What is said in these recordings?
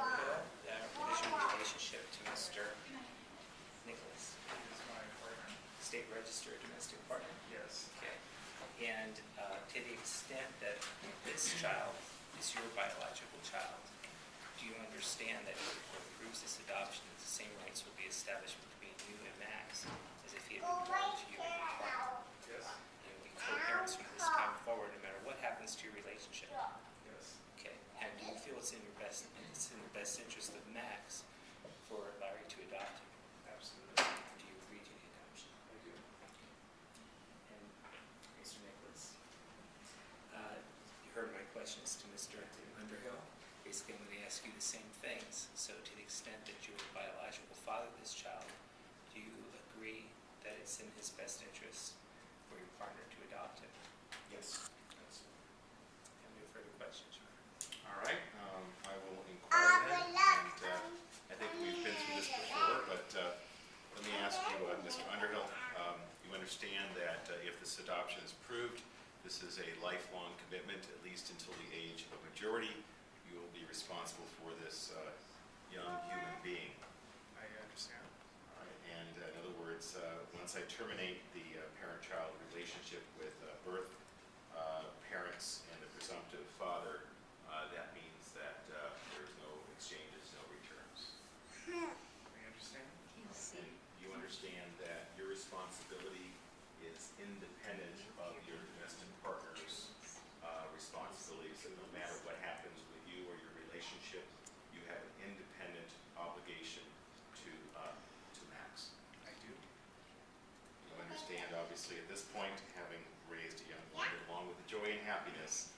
Underhill. What is your relationship to Mr. Nicholas? He's my partner. State registered domestic partner? Yes. Okay. And to the extent that this child is your biological child, do you understand that if the court approves this adoption, that the same rights will be established between you and Max as if he had been born to you and your partner? Yes. And you'll be co-parents from this time forward, no matter what happens to your relationship. Yes. Okay. And do you feel it's in the best interest of Max for Larry to adopt you? Absolutely. Do you agree to the adoption? I do. And Mr. Nicholas, you heard my questions to Mr. Underhill. Basically, I'm going to ask you the same things. So to the extent that you're the biological father of this child, do you agree that it's in his best interest for your partner to adopt him? Yes. Have no further questions? All right. I will inquire then, and I think we've been through this before, but let me ask you, Mr. Underhill, you understand that if this adoption is approved, this is a lifelong commitment, at least until the age of majority. You will be responsible for this young human being. I understand. All right. And in other words, once I terminate the parent-child relationship with birth parents and the presumptive father, that means that there's no exchanges, no returns. I understand. And you understand that your responsibility is independent of your domestic partner's responsibilities, and no matter what happens with you or your relationship, you have an independent obligation to Max. I do. You understand, obviously, at this point, having raised a young woman, along with the joy and happiness,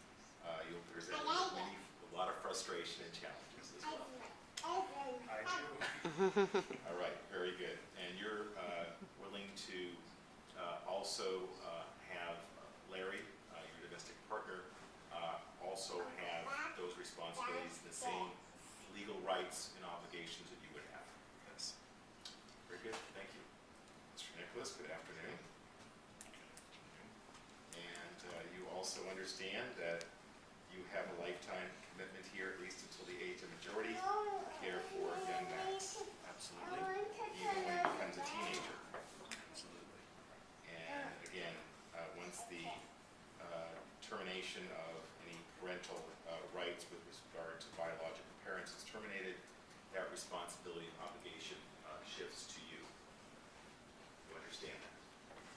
you'll present a lot of frustration and challenges as well. I do. All right, very good. And you're willing to also have Larry, your domestic partner, also have those responsibilities, the same legal rights and obligations that you would have. Yes. Very good, thank you. Mr. Nicholas, good afternoon. And you also understand that you have a lifetime commitment here, at least until the age of majority, to care for young Max. Absolutely. Even when he becomes a teenager. Absolutely. And again, once the termination of any parental rights with regard to biological parents is terminated, that responsibility and obligation shifts to you. You understand that?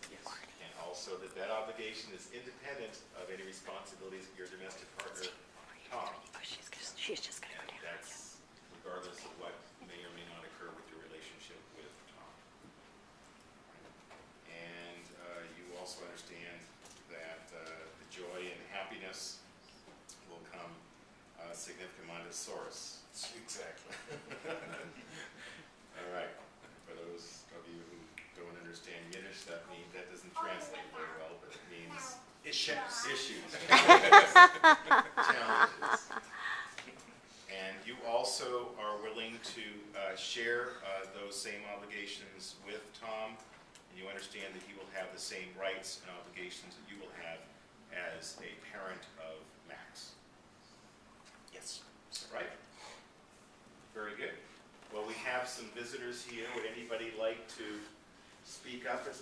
Yes. And also that that obligation is independent of any responsibilities of your domestic partner, Tom. She's just gonna And that's regardless of what may or may not occur with your relationship with Tom. And you also understand that the joy and happiness will come a significant amount of source. Exactly. All right. For those of you who don't understand Yiddish, that doesn't translate very well, but it means issues. Challenges. And you also are willing to share those same obligations with Tom, and you understand that he will have the same rights and obligations that you will have as a parent of Max. Yes. Is that right? Very good. Well, we have some visitors here. Would anybody like to speak up at this